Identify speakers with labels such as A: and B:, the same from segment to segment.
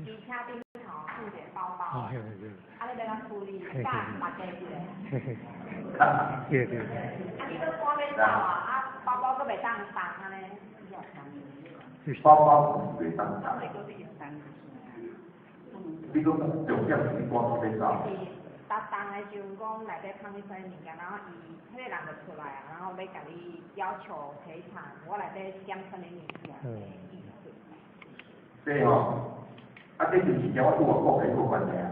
A: 机车顶头放一个包包，
B: 啊，对，
A: 你要甲处理，甲大家一个。
B: 对。
A: 你都赶要走啊，包包都袂当放安尼。
C: 包包袂当放。你讲重点是你赶要走。
A: 搭档的时阵讲内底放一些物件，然后迄个人就出来啊，然后要甲你要求赔偿，我内底减什么物件的意思。
C: 对吼，这就是叫我拄我讲的个关系啊。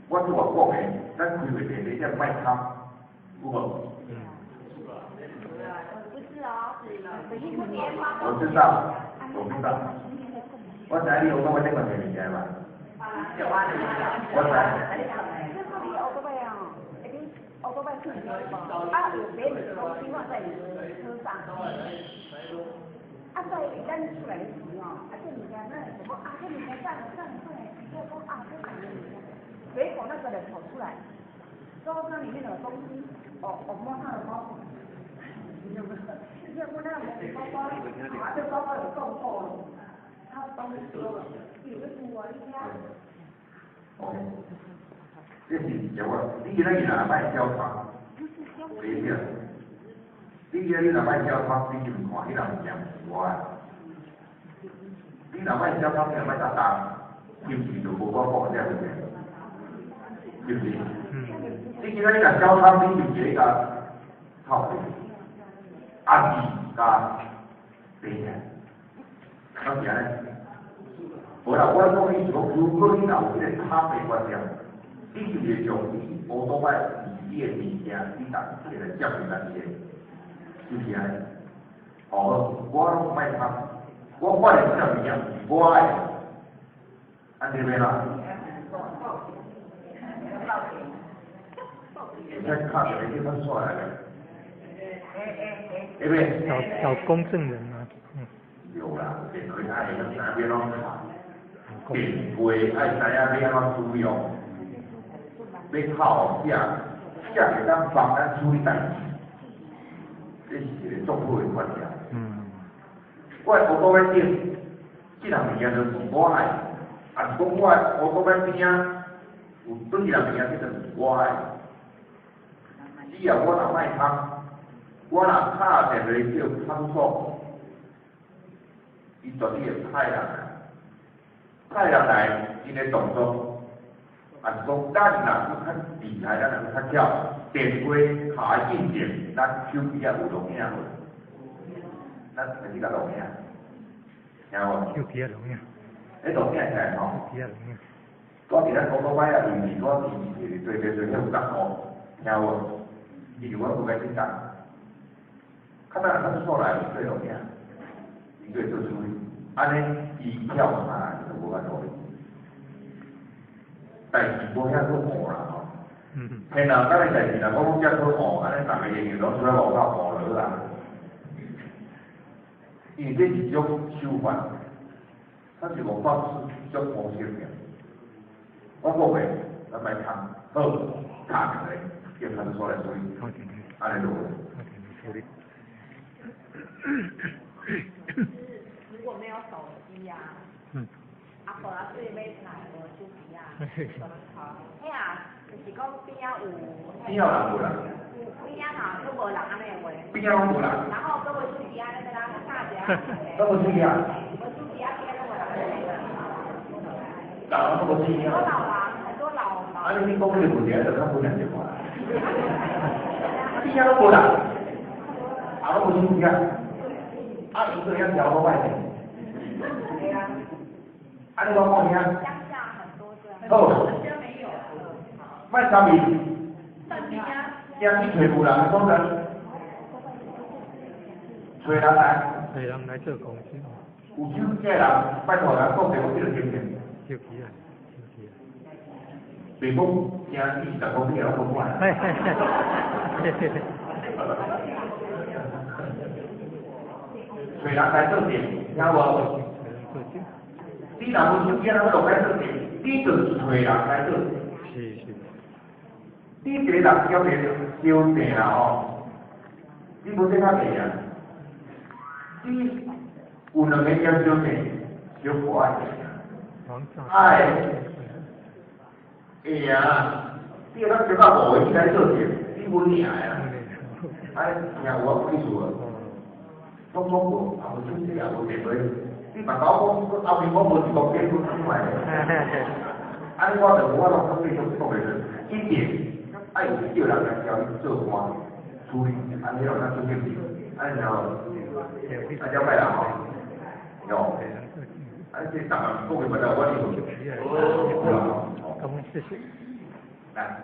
C: 我拄我讲的，咱开袂定你只卖贪，有无？
A: 不是哦，
C: 我知道，我知你有讲我这个物件嘛？我知。
A: 奥多麦是你的吗？啊，有别的东西放在你的车上。啊，所以咱出来的时候，这物件那什么这物件上，不要说这什么物件，结果那个人跑出来，包装里面有东西，摸他的包包，有没有？要摸他的包包，这包包有洞破了，他东西丢了，有个毒啊，你看。
C: 这是叫我，你今仔日若卖交汤，袂晓。你今仔日若卖交汤，你就看迄人物件是我的。你若卖交汤，你若卖搭档，是不是就无我讲这物件？是不是？你今仔日若交汤，你就直接甲套去，压制加平衡，咁是安尼。无啦，我讲伊是讲，如果你若有迄个汤的观念。你就会将你乌多摆自己的物件，你当起来接回来些，是不是安尼？我拢卖贪，我发现这物件是我爱的，安尼袂啦？再看着你们出来了，对不对？
B: 找公证人啊。
C: 有啦，电话爱哪边拢查，电话爱知影要安怎使用。要靠写会当帮咱处理代志，这是一个重要的观念。我乌多摆顶，这项物件就是我爱，啊是讲我乌多摆边啊，有对一项物件，这就是我爱。只要我若卖贪，我若敲电话叫看守，伊绝对会派人来，因个动作。啊，是讲咱若去较厉害，咱若去较巧，电话下进前，咱手机啊有录影无？咱直接甲录影，听无？
B: 手机啊录影。
C: 迄录影起来吼。
B: 手机啊录影。
C: 我伫咱广告摆啊，对面我是做遐有感觉，听无？伊就我不该紧张，看咱若出来做录影，伊就做处理，安尼伊跳下来就无法处理。但是无遐好学啦吼，骗人咱个代志若讲遮好学，安尼逐个演员拢出来无够学了啦。因为这是一种手法，它是一种方式，一种模式嘅。我讲袂，咱卖谈，好，谈下来，叫他们出来处理，安尼就好。
A: 如果没有手机呀，无啊，对买菜无手机啊，嘿啊，就是讲边啊有，
C: 边啊人无人？
A: 边啊都无人安尼话。
C: 边啊拢无人？
A: 然后都无手机啊，那个人打者。
C: 都无手机啊？
A: 无手机啊，边都无人。
C: 老人都无手机啊？
A: 很多老人，很多老人。
C: 啊，你讲这个问题，就较不两句话。边啊拢无人，啊拢无手机啊？啊，伊这样调到外面。啊，你讲我听。
A: 乡下很多这样。
C: 好。
A: 没有。
C: 卖啥物？
A: 饭店啊。
C: 要去找有人的工人，找人来。
B: 找人来做工资。
C: 有手机的人，拜托人讲电话这个经验。
B: 手机啊，手机啊。
C: 袂讲听20公里也拢不管。找人来做店，听无？你若无手机，咱落来做店，你就是找人来做。
B: 是。
C: 你一个人交电收电啦吼，你无这较袂啊？你有2个点收电，小可爱。
B: 王照。
C: 哎，哎呀，你那知道无？你来做事，你稳赢呀。哎，赢我不意思啊。我讲过，啊，我就是也无地位。你别搞我，后面我无一个结婚出来。安我就我拢讲你种讲的是，一点爱有叫人来教你做官处理，安尼就咱做经济，安尼后，大家拜啦吼，哟，安这当然讲的不了，我哩，
B: 谢谢。
C: 哦，
B: 好，谢谢。
C: 来。